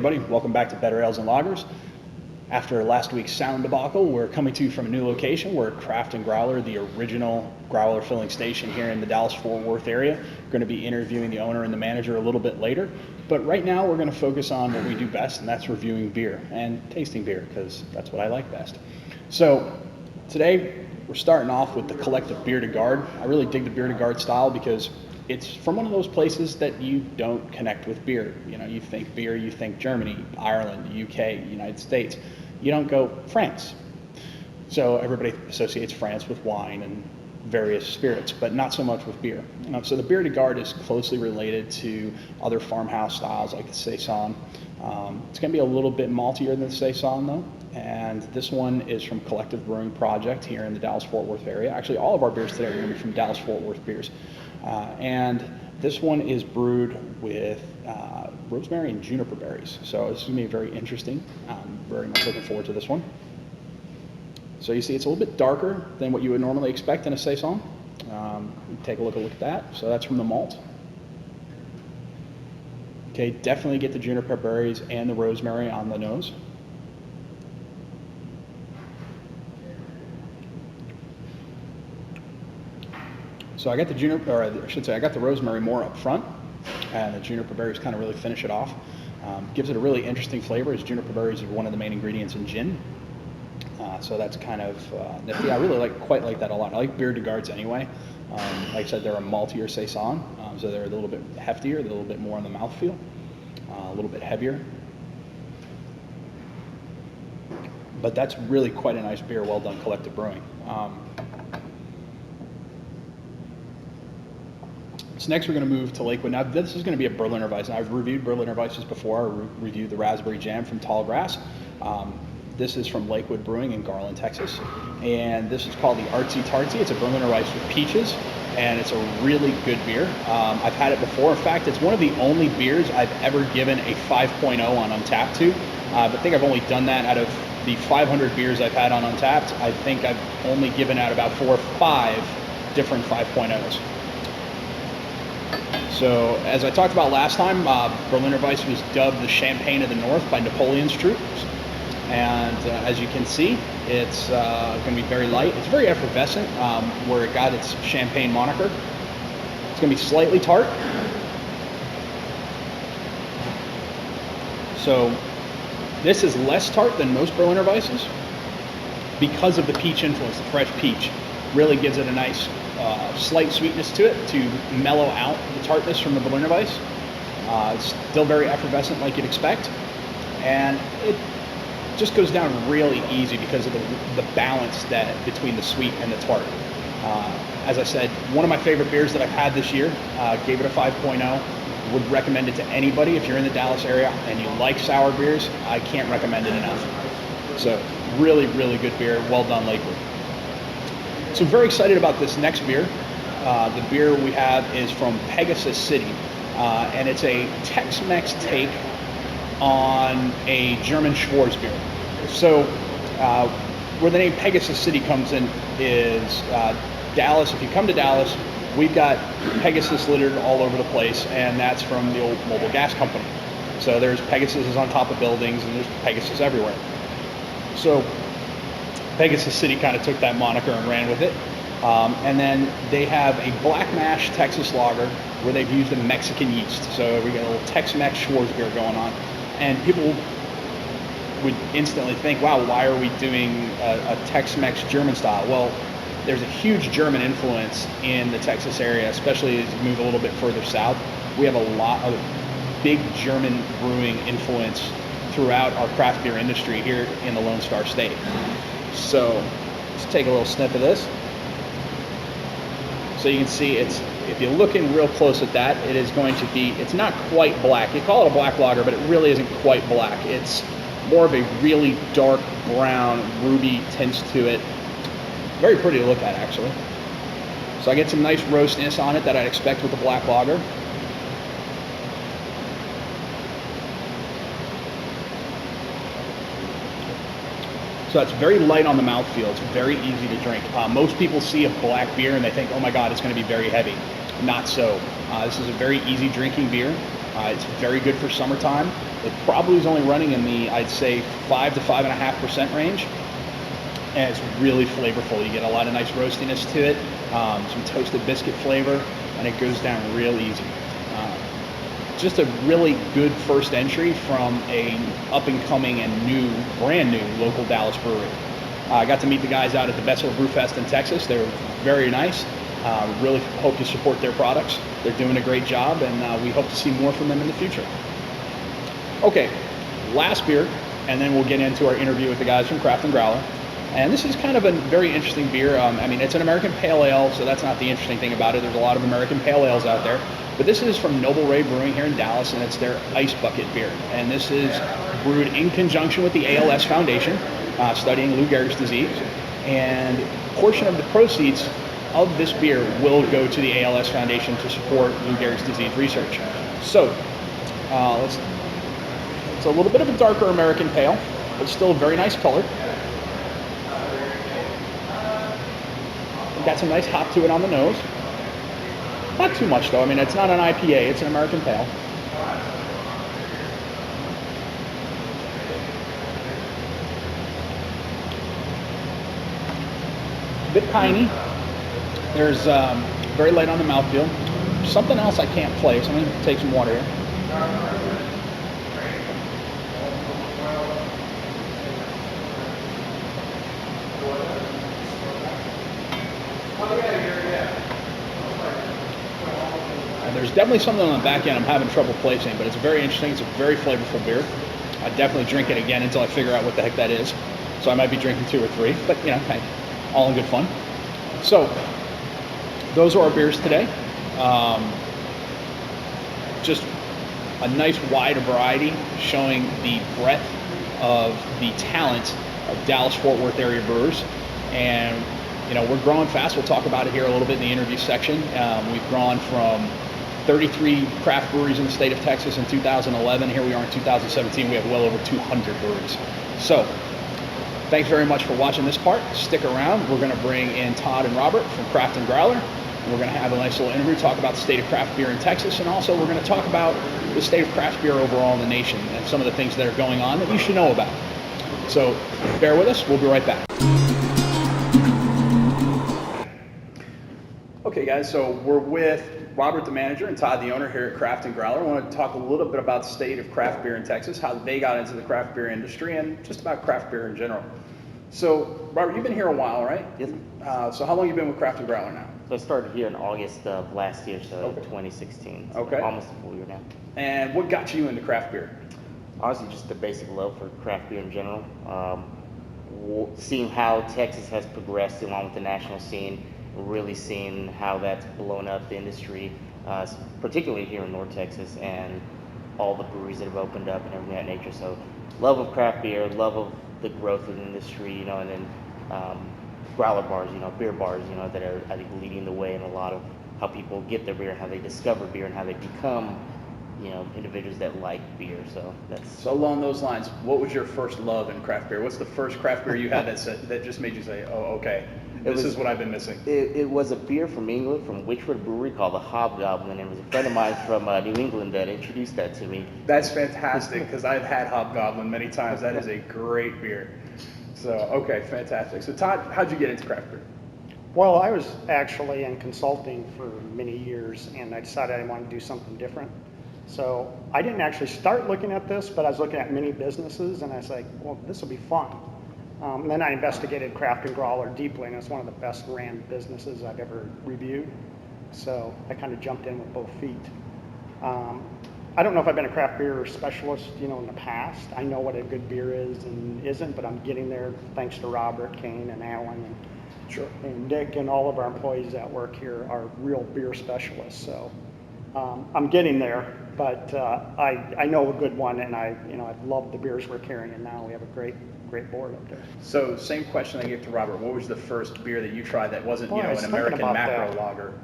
everybody, welcome back to Better Ales and Lagers. After last week's sound debacle, we're coming to you from a new location. We're at Craft and Growler, the original growler filling station here in the Dallas-Fort Worth area. We're going to be interviewing the owner and the manager a little bit later, but right now we're going to focus on what we do best, and that's reviewing beer and tasting beer, because that's what I like best. So today we're starting off with the collective Biere De Garde. I really dig the Biere De Garde style because it's from one of those places that you don't connect with beer. You know, you think beer, you think Germany, Ireland, UK, United States. You don't go France. So everybody associates France with wine and various spirits, but not so much with beer. So the Biere De Garde is closely related to other farmhouse styles like the Saison. It's going to be a little bit maltier than the Saison though. And this one is from Collective Brewing Project here in the Dallas-Fort Worth area. Actually, all of our beers today are going to be from Dallas-Fort Worth beers. And this one is brewed with rosemary and juniper berries. So this is going to be very interesting. I'm very much looking forward to this one. So you see it's a little bit darker than what you would normally expect in a Saison. Take a look at that. So that's from the malt. Okay, definitely get the juniper berries and the rosemary on the nose. So I got the juniper, or I should say, I got the rosemary more up front, and the juniper berries kind of really finish it off. Gives it a really interesting flavor, as juniper berries are one of the main ingredients in gin. So that's kind of nifty. I really quite like that a lot. I like Biere De Gardes anyway. Like I said, they're a maltier Saison, so they're a little bit heftier, they're a little bit more on the mouthfeel, a little bit heavier. But that's really quite a nice beer, well done, Collective Brewing. So next we're going to move to Lakewood. Now this is going to be a Berliner Weiss. Now, I've reviewed Berliner Weisses before. I reviewed the Raspberry Jam from Tall Grass. This is from Lakewood Brewing in Garland, Texas. And this is called the Artsy Tartsy. It's a Berliner Weiss with peaches, and it's a really good beer. I've had it before. In fact, it's one of the only beers I've ever given a 5.0 on Untappd to. I think I've only done that out of the 500 beers I've had on Untappd. I think I've only given out about 4 or 5 different 5.0s. So, as I talked about last time, Berliner Weiss was dubbed the Champagne of the North by Napoleon's troops. And as you can see, it's going to be very light. It's very effervescent, where it got its champagne moniker. It's going to be slightly tart. So, this is less tart than most Berliner Weisses because of the peach influence. The fresh peach really gives it a nice slight sweetness to it to mellow out the tartness from the Berliner Weiss. It's still very effervescent like you'd expect, and it just goes down really easy because of the balance that between the sweet and the tart. As I said, one of my favorite beers that I've had this year, gave it a 5.0. Would recommend it to anybody if you're in the Dallas area and you like sour beers. I can't recommend it enough. So really, really good beer. Well done, Lakewood. So I'm very excited about this next beer. The beer we have is from Pegasus City, and it's a Tex-Mex take on a German Schwarzbier. So where the name Pegasus City comes in is Dallas. If you come to Dallas, we've got Pegasus littered all over the place, and that's from the old Mobil Gas Company. So there's Pegasuses on top of buildings, and there's Pegasus everywhere. So Pegasus City kind of took that moniker and ran with it. And then they have a black mash Texas lager where they've used a Mexican yeast. So we got a little Tex-Mex Schwarzbier going on. And people would instantly think, wow, why are we doing a Tex-Mex German style? Well, there's a huge German influence in the Texas area, especially as you move a little bit further south. We have a lot of big German brewing influence throughout our craft beer industry here in the Lone Star State. So let's take a little sniff of this. So you can see if you're looking real close at that, it is going to be, it's not quite black. You call it a black lager, but it really isn't quite black. It's more of a really dark brown, ruby tints to it. Very pretty to look at, actually. So I get some nice roastness on it that I'd expect with a black lager. So it's very light on the mouthfeel. It's very easy to drink. Most people see a black beer and they think, oh my God, it's going to be very heavy. Not so. This is a very easy drinking beer. It's very good for summertime. It probably is only running in the, I'd say, 5 to 5.5% range. And it's really flavorful. You get a lot of nice roastiness to it, some toasted biscuit flavor, and it goes down real easy. Just a really good first entry from a up-and-coming and brand new local Dallas brewery. I got to meet the guys out at the Bessel Brew Fest in Texas. They were very nice. Really hope to support their products. They're doing a great job, and we hope to see more from them in the future. Okay, last beer, and then we'll get into our interview with the guys from Craft and Growler. And this is kind of a very interesting beer. I mean, it's an American Pale Ale, so that's not the interesting thing about it. There's a lot of American Pale Ales out there. But this is from Noble Ray Brewing here in Dallas, and it's their Ice Bucket beer. And this is brewed in conjunction with the ALS Foundation, studying Lou Gehrig's disease. And a portion of the proceeds of this beer will go to the ALS Foundation to support Lou Gehrig's disease research. So, it's a little bit of a darker American Pale, but still a very nice color. Got some nice hop to it on the nose. Not too much though. I mean, it's not an IPA, it's an American Pale. A bit piney. There's very light on the mouthfeel. Something else I can't place. I'm going to take some water here. There's definitely something on the back end I'm having trouble placing, but it's very interesting. It's a very flavorful beer. I definitely drink it again until I figure out what the heck that is. So I might be drinking 2 or 3, but you know, hey, all in good fun. So those are our beers today. Just a nice wide variety showing the breadth of the talent of Dallas-Fort Worth area brewers. And you know, we're growing fast. We'll talk about it here a little bit in the interview section. We've grown from 33 craft breweries in the state of Texas in 2011. Here we are in 2017. We have well over 200 breweries. So thanks very much for watching this part. Stick around. We're going to bring in Todd and Robert from Craft and Growler. And we're going to have a nice little interview, talk about the state of craft beer in Texas, and also we're going to talk about the state of craft beer overall in the nation and some of the things that are going on that you should know about. So bear with us. We'll be right back. Okay guys, so we're with Robert, the manager, and Todd, the owner here at Craft and Growler. I want to talk a little bit about the state of craft beer in Texas, how they got into the craft beer industry, and just about craft beer in general. So, Robert, you've been here a while, right? Yes. So how long have you been with Craft and Growler now? So I started here in August of last year, so Okay. 2016. So Okay. almost a full year now. And what got you into craft beer? Honestly, just the basic love for craft beer in general. Seeing how Texas has progressed along with the national scene, really seeing how that's blown up the industry, particularly here in North Texas, and all the breweries that have opened up and everything of that nature. So love of craft beer, love of the growth of the industry, you know, and then growler bars, you know, beer bars, you know, that are, I think, leading the way in a lot of how people get their beer, how they discover beer, and how they become, you know, individuals that like beer. So that's... So along those lines, what was your first love in craft beer? What's the first craft beer you had that just made you say, oh, okay, this is what I've been missing? It was a beer from England, from Witchford Brewery, called the Hobgoblin, and it was a friend of mine from New England that introduced that to me. That's fantastic, because I've had Hobgoblin many times. That is a great beer. So, okay, fantastic. So Todd, how'd you get into craft beer? Well, I was actually in consulting for many years, and I decided I wanted to do something different. So I didn't actually start looking at this, but I was looking at many businesses, and I was like, well, this will be fun. And then I investigated Craft and Growler deeply, and it's one of the best ran businesses I've ever reviewed. So I kind of jumped in with both feet. I don't know if I've been a craft beer specialist, you know, in the past. I know what a good beer is and isn't, but I'm getting there thanks to Robert, Kane, and Alan, and Sure. And Nick, and all of our employees that work here are real beer specialists. So I'm getting there, but I know a good one, and I love the beers we're carrying now. We have a great board up there. So same question I gave to Robert. What was the first beer that you tried that wasn't, Boy, I was an thinking American about macro that. lager?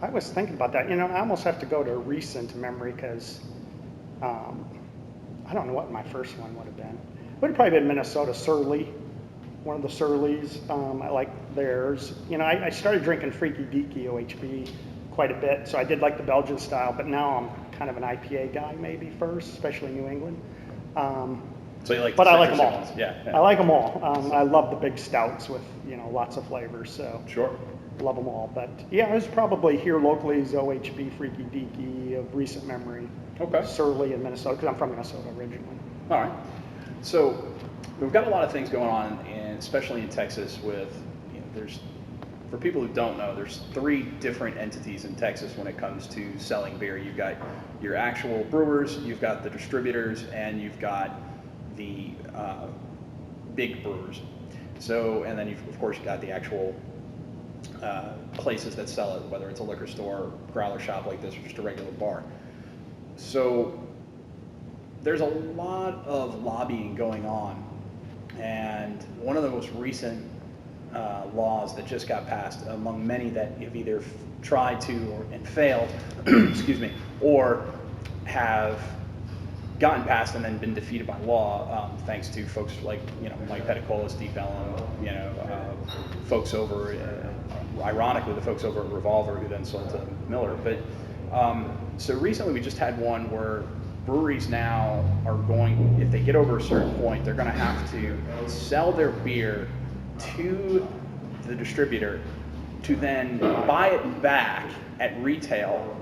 I was thinking about that. You know, I almost have to go to a recent memory because I don't know what my first one would have been. It would have probably been Minnesota Surly, one of the Surlys. I like theirs. You know, I started drinking Freaky Deaky OHB quite a bit. So I did like the Belgian style, but now I'm kind of an IPA guy maybe first, especially New England. So you like But the I like them citrusy all. ones. Yeah. I like them all. I love the big stouts with, lots of flavors, so Sure. love them all. But yeah, it was probably here locally is OHB Freaky Deaky of recent memory. Okay. Surly in Minnesota, because I'm from Minnesota originally. All right. So we've got a lot of things going on, and especially in Texas with, there's, for people who don't know, there's 3 different entities in Texas when it comes to selling beer. You've got your actual brewers, you've got the distributors, and you've got the big brewers. So, and then of course you've got the actual places that sell it, whether it's a liquor store, growler shop like this, or just a regular bar. So there's a lot of lobbying going on, and one of the most recent laws that just got passed, among many that have either tried to and failed, excuse me, or have gotten passed and then been defeated by law, thanks to folks like Mike Petticola, Steve Bellum, folks over, ironically, the folks over at Revolver who then sold to Miller. But so recently we just had one where breweries now are going, if they get over a certain point, they're going to have to sell their beer to the distributor to then buy it back at retail,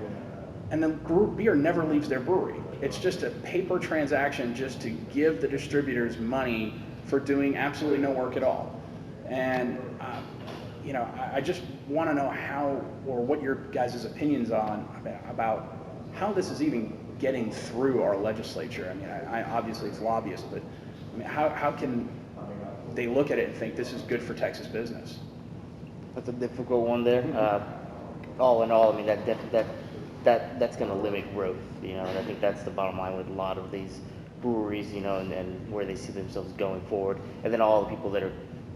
and then beer never leaves their brewery. It's just a paper transaction just to give the distributors money for doing absolutely no work at all. And I just want to know how, or what your guys' opinions on about how this is even getting through our legislature. I mean, obviously it's lobbyists, but I mean, how can they look at it and think this is good for Texas business? That's a difficult one there. All in all, I mean, that's going to limit growth, and I think that's the bottom line with a lot of these breweries, and where they see themselves going forward. And then all the people that are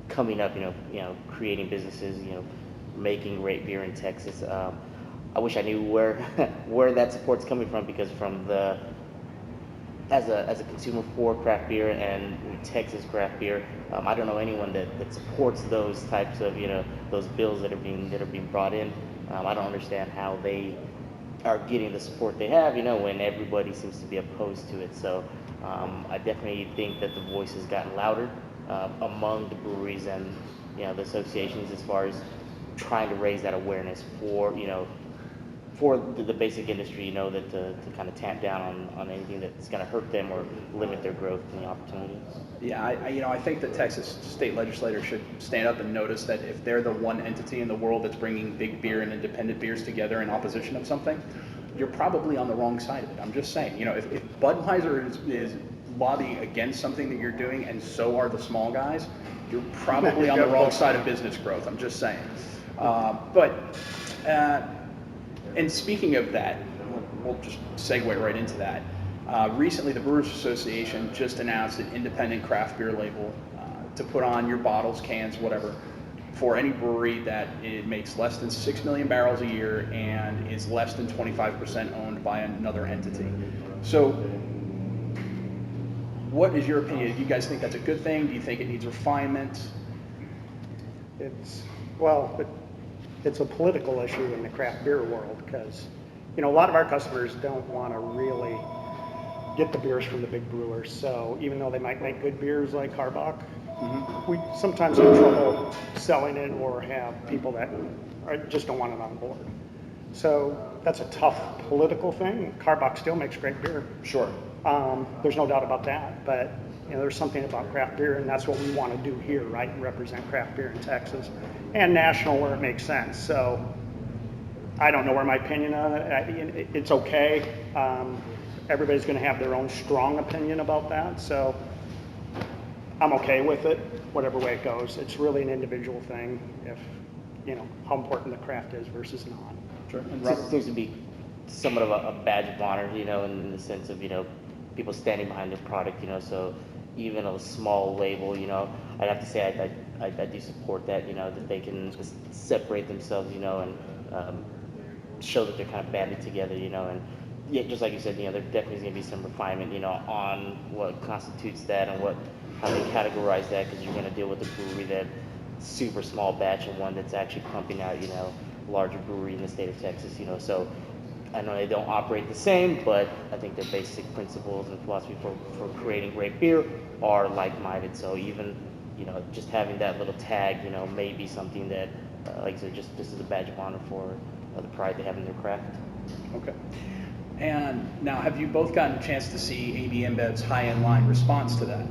coming up, creating businesses, making great beer in Texas. I wish I knew where that support's coming from, because as a consumer for craft beer and Texas craft beer, I don't know anyone that supports those types of those bills that are being brought in. I don't understand how they are getting the support they have, when everybody seems to be opposed to it. So I definitely think that the voice has gotten louder among the breweries and the associations as far as trying to raise that awareness for the basic industry, that to kind of tamp down on anything that's going to hurt them or limit their growth and the opportunities. Yeah, I think that Texas state legislators should stand up and notice that if they're the one entity in the world that's bringing big beer and independent beers together in opposition of something, you're probably on the wrong side of it. I'm just saying, if Budweiser is lobbying against something that you're doing, and so are the small guys, you're probably on the wrong side of business growth. I'm just saying. And speaking of that, we'll just segue right into that. Recently, the Brewers Association just announced an independent craft beer label to put on your bottles, cans, whatever, for any brewery that it makes less than 6 million barrels a year and is less than 25% owned by another entity. So what is your opinion? Do you guys think that's a good thing? Do you think it needs refinement? It's a political issue in the craft beer world, because a lot of our customers don't want to really get the beers from the big brewers. So even though they might make good beers like Karbach, we sometimes have trouble selling it, or have people that just don't want it on board. So that's a tough political thing. Karbach still makes great beer. Sure. There's no doubt about that. But there's something about craft beer, and that's what we want to do here, right? And represent craft beer in Texas and national where it makes sense. So I don't know where my opinion on it. It's okay. Everybody's going to have their own strong opinion about that. So I'm okay with it, whatever way it goes. It's really an individual thing, if how important the craft is versus not. Sure. It seems to be somewhat of a badge of honor, in the sense of people standing behind their product, so even a small label, I'd have to say I do support that, that they can just separate themselves, and show that they're kind of banded together, and yeah, just like you said, there definitely is going to be some refinement, on what constitutes that and how they categorize that, because you're going to deal with a brewery that's super small batch and one that's actually pumping out, larger brewery in the state of Texas, so I know they don't operate the same, but I think their basic principles and philosophy for creating great beer are like-minded. So even, just having that little tag, may be something that, like I said, just this is a badge of honor for the pride they have in their craft. Okay. And now, have you both gotten a chance to see AB InBev's high-end line response to that?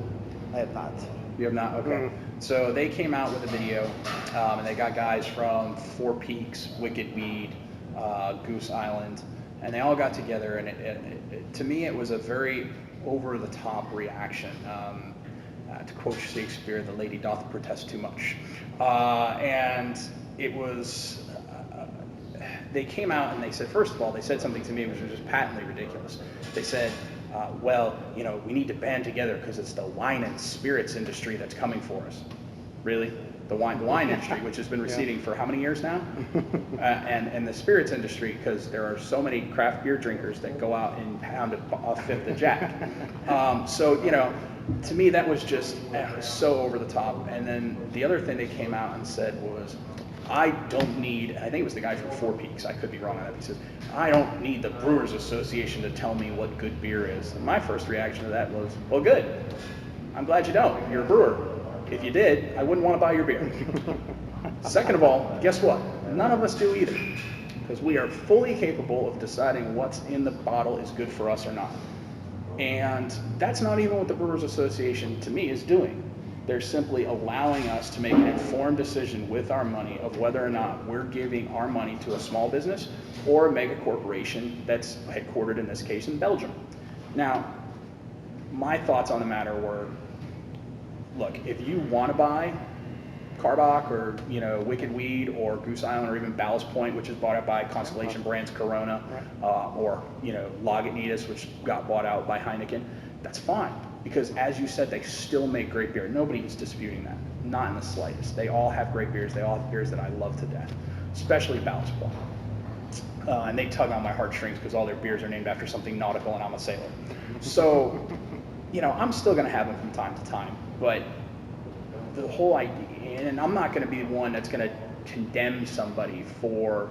I have not. You have not? Okay. So they came out with a video, and they got guys from Four Peaks, Wicked Weed, Goose Island, and they all got together, and to me it was a very over-the-top reaction. To quote Shakespeare, the lady doth protest too much. And it was, they came out and they said, first of all, they said something to me which was just patently ridiculous. They said, well, we need to band together because it's the wine and spirits industry that's coming for us. Really? The wine industry, which has been receding for how many years now? And the spirits industry, because there are so many craft beer drinkers that go out and pound a fifth of Jack. So, to me that was just so over the top. And then the other thing they came out and said was, I don't need, I think it was the guy from Four Peaks, I could be wrong on that, he says, I don't need the Brewers Association to tell me what good beer is. And my first reaction to that was, well, good. I'm glad you don't. You're a brewer. If you did, I wouldn't want to buy your beer. Second of all, guess what? None of us do either, because we are fully capable of deciding what's in the bottle is good for us or not. And that's not even what the Brewers Association, to me, is doing. They're simply allowing us to make an informed decision with our money of whether or not we're giving our money to a small business or a mega corporation that's headquartered, in this case, in Belgium. Now, my thoughts on the matter were, look, if you want to buy Carbach or Wicked Weed or Goose Island or even Ballast Point, which is bought out by Constellation Brands, Corona, or Lagunitas, which got bought out by Heineken, that's fine, because as you said, they still make great beer. Nobody is disputing that, not in the slightest. They all have great beers. They all have beers that I love to death, especially Ballast Point. And they tug on my heartstrings because all their beers are named after something nautical, and I'm a sailor. So, I'm still going to have them from time to time, but the whole idea, and I'm not going to be the one that's going to condemn somebody for,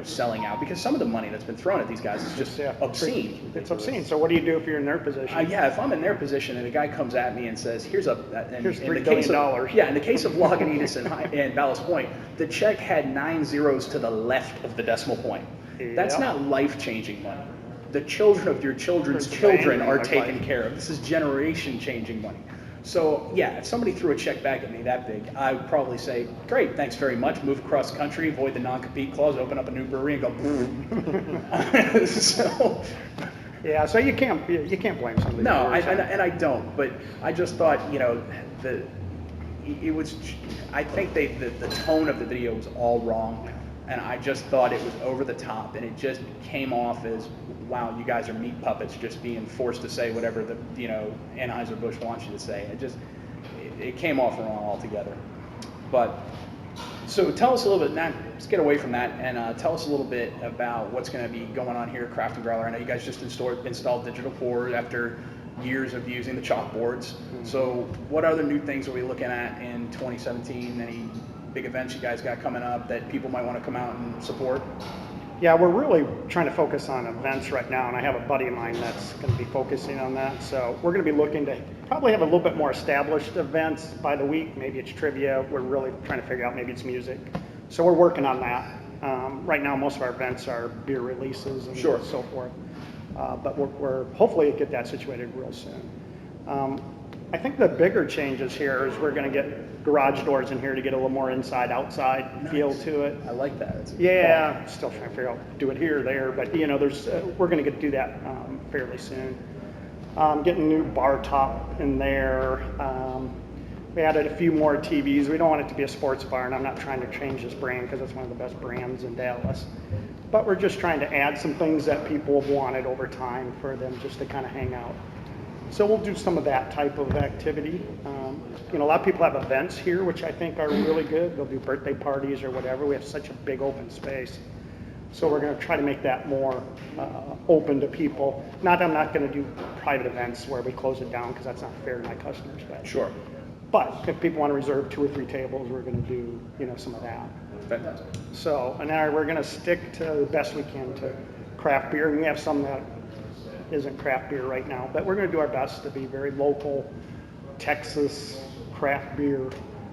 selling out, because some of the money that's been thrown at these guys is just obscene. It's obscene. So what do you do if you're in their position? Yeah, if I'm in their position and a guy comes at me and says, here's $3 billion. Yeah, in the case of Lagunitas and Ballast Point, the check had 9 zeros to the left of the decimal point. That's not life-changing money. The children of your children's children are taken care of. This is generation-changing money. So, yeah, if somebody threw a check back at me that big, I would probably say, great, thanks very much, move across country, avoid the non-compete clause, open up a new brewery, and go, so... Yeah, so you can't blame somebody. No, and I don't, but I just thought, it was, I think the tone of the video was all wrong, and I just thought it was over the top, and it just came off as, wow, you guys are meat puppets just being forced to say whatever the, Anheuser-Busch wants you to say. It came off wrong altogether. But, so tell us a little bit, now, let's get away from that, and tell us a little bit about what's going to be going on here at Craft and Growler. I know you guys just installed digital pour after years of using the chalkboards. So what other new things are we looking at in 2017? Any big events you guys got coming up that people might want to come out and support? Yeah, we're really trying to focus on events right now, and I have a buddy of mine that's going to be focusing on that. So we're going to be looking to probably have a little bit more established events by the week. Maybe it's trivia. We're really trying to figure out, maybe it's music. So we're working on that. Right now, most of our events are beer releases and so forth. But we're hopefully get that situated real soon. I think the bigger changes here is we're going to get garage doors in here to get a little more inside-outside feel to it. I like that. Yeah, still trying to figure out do it here or there, but there's we're going to do that fairly soon. Getting a new bar top in there. We added a few more TVs. We don't want it to be a sports bar, and I'm not trying to change this brand because it's one of the best brands in Dallas. But we're just trying to add some things that people have wanted over time for them just to kind of hang out. So we'll do some of that type of activity. A lot of people have events here, which I think are really good. They'll do birthday parties or whatever. We have such a big open space. So we're going to try to make that more open to people. I'm not going to do private events where we close it down because that's not fair to my customers. But Sure. But if people want to reserve 2 or 3 tables, we're going to do, you know, some of that. Fantastic. So, and then we're going to stick to the best we can to craft beer. And we have some that isn't craft beer right now, but we're going to do our best to be very local, Texas craft beer.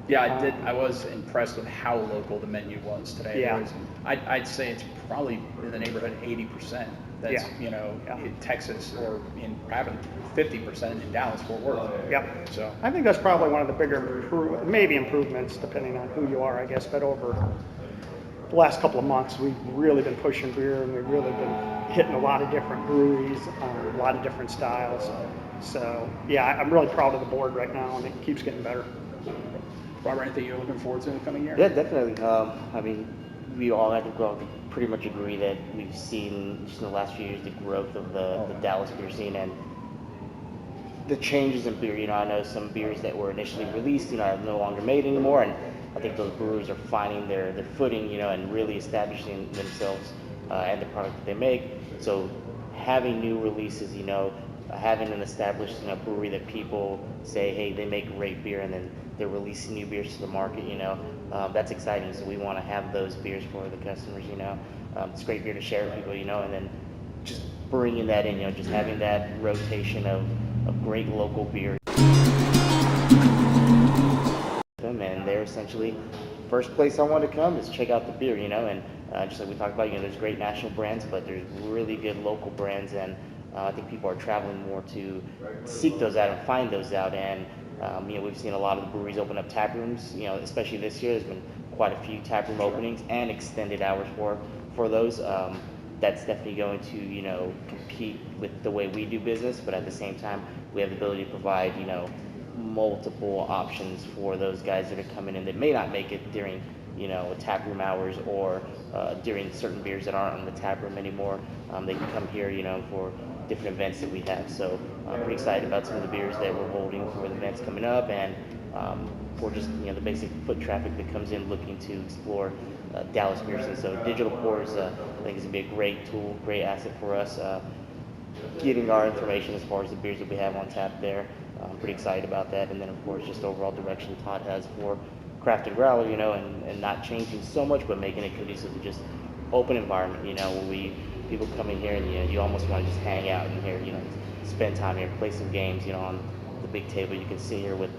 Yeah, I was impressed with how local the menu was today. Yeah. I'd say it's probably in the neighborhood of 80%. That's, Yeah. you know, Yeah. in Texas, or in probably 50% in Dallas, Fort Worth. Yep. So, I think that's probably one of the bigger maybe improvements, depending on who you are, I guess. But over the last couple of months, we've really been pushing beer, and we've really been hitting a lot of different breweries, a lot of different styles. So, yeah, I'm really proud of the board right now, and it keeps getting better. Robert, anything you're looking forward to in the coming year? Yeah, definitely. I mean, I think we all pretty much agree that we've seen just in the last few years the growth of the Dallas beer scene and the changes in beer. You know, I know some beers that were initially released, you know, are no longer made anymore, and I think those brewers are finding their footing, you know, and really establishing themselves and the product that they make. So having new releases, you know, having an established, you know, brewery that people say, hey, they make great beer, and then they're releasing new beers to the market, you know, that's exciting. So we want to have those beers for the customers, you know. It's great beer to share with people, you know, and then just bringing that in, you know, just having that rotation of great local beer. And they're essentially first place I want to come is check out the beer, you know, and just like we talked about, you know, there's great national brands, but there's really good local brands, and I think people are traveling more to seek those out and find those out. And you know, we've seen a lot of the breweries open up tap rooms, you know, especially this year. There's been quite a few tap room openings and extended hours for those. That's definitely going to, you know, compete with the way we do business, but at the same time, we have the ability to provide, you know, multiple options for those guys that are coming in that may not make it during, you know, tap room hours, or during certain beers that aren't on the tap room anymore. They can come here, you know, for different events that we have. So I'm pretty excited about some of the beers that we're holding for the events coming up, and for just, you know, the basic foot traffic that comes in looking to explore Dallas beer scene. So digital pours, I think, is gonna be a great tool, great asset for us. Getting our information as far as the beers that we have on tap there. I'm pretty excited about that. And then, of course, just overall direction Todd has for craft and growler, you know, and not changing so much, but making it conducive to just open environment, you know, where people come in here and, you know, you almost want to just hang out in here, you know, spend time here, play some games, you know, on the big table. You can sit here with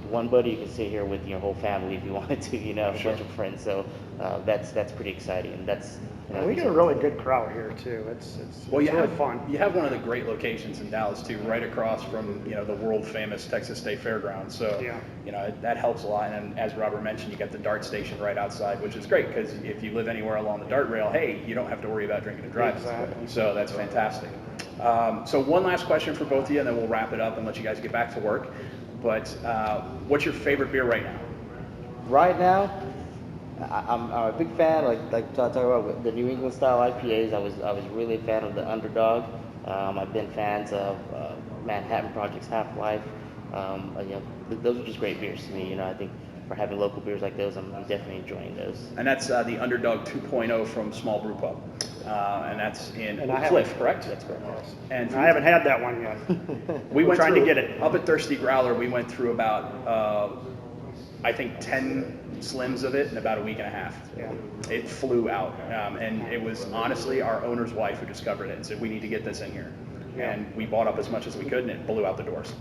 one buddy, you can sit here with your whole family if you wanted to, you know, a bunch of friends. So that's pretty exciting, and that's, you know, We get a really good crowd here too. It's really fun. You have one of the great locations in Dallas too, right across from, you know, the world famous Texas State Fairgrounds. So Yeah. you know, that helps a lot. And as Robert mentioned, you got the dart station right outside, which is great because if you live anywhere along the dart rail, hey, you don't have to worry about drinking and driving. Exactly. So that's fantastic. So one last question for both of you, and then we'll wrap it up and let you guys get back to work. But what's your favorite beer right now? Right now, I'm a big fan, like talk about the New England style IPAs. I was really a fan of the Underdog. I've been fans of Manhattan Project's Half-Life. You know, those are just great beers to me. You know, I think for having local beers like those, I'm definitely enjoying those. And that's the Underdog 2.0 from Small Brew Pub. And that's in And I Cliff, haven't- correct? That's correct. And I haven't had that one yet. we went trying through, to get it. up at Thirsty Growler, we went through about, I think 10 slims of it in about a week and a half. Yeah. It flew out. And it was honestly our owner's wife who discovered it and said, we need to get this in here. Yeah. And we bought up as much as we could, and it blew out the doors.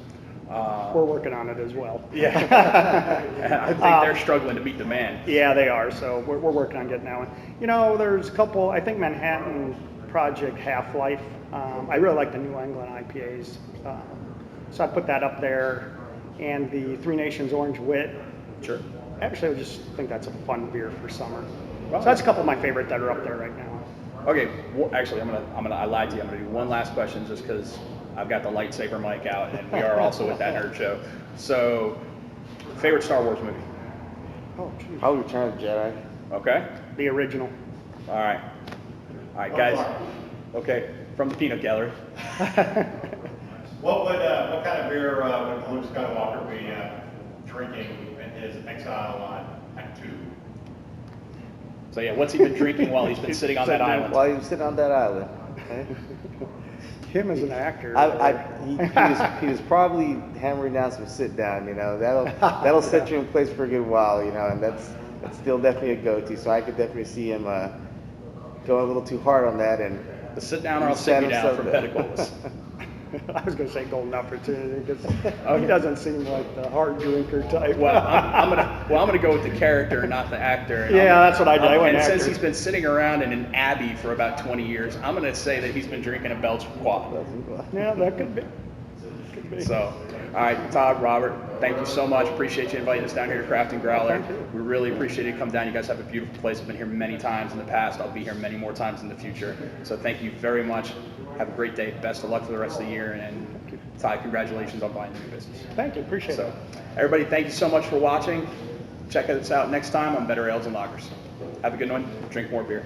We're working on it as well. Yeah. I think they're struggling to meet demand. Yeah, they are. So we're working on getting that one. You know, there's a couple. I think Manhattan Project Half-Life. I really like the New England IPAs, so I put that up there. And the Three Nations Orange Wit. Sure. Actually, I just think that's a fun beer for summer. Well, So that's a couple of my favorite that are up there right now. Okay, well, actually, I lied to you. I'm gonna do one last question just because I've got the lightsaber mic out, and we are also with that nerd show. So, favorite Star Wars movie? Oh, geez. Probably Return of the Jedi. Okay. The original. All right, guys. Okay, from the Peanut Gallery. What kind of beer would Luke Skywalker be drinking in his exile on Act 2? So yeah, what's he been drinking while he's been sitting on that island? While he was sitting on that island. Okay. him as an actor. He was probably hammering down some sit down, you know, that'll set you in place for a good while, you know, and that's still definitely a go-to. So I could definitely see him going a little too hard on that. And The sit down or I'll sit you down from Petticoats. I was going to say golden opportunity because he doesn't seem like the hard drinker type. Well, I'm gonna go with the character, not the actor. And Yeah, that's what I do. I went And since actor. he's been sitting around in an abbey for about 20 years, I'm gonna say that he's been drinking a Belch Quad. Yeah, that could be. Could be. So, all right, Todd, Robert, thank you so much. Appreciate you inviting us down here to Craft and Growler. Thank you. We really appreciate you come down. You guys have a beautiful place. I've been here many times in the past. I'll be here many more times in the future. So thank you very much. Have a great day. Best of luck for the rest of the year. And Todd, congratulations on buying the new business. Thank you. Appreciate So, it. everybody, thank you so much for watching. Check us out next time on Better Ales and Lagers. Have a good one. Drink more beer.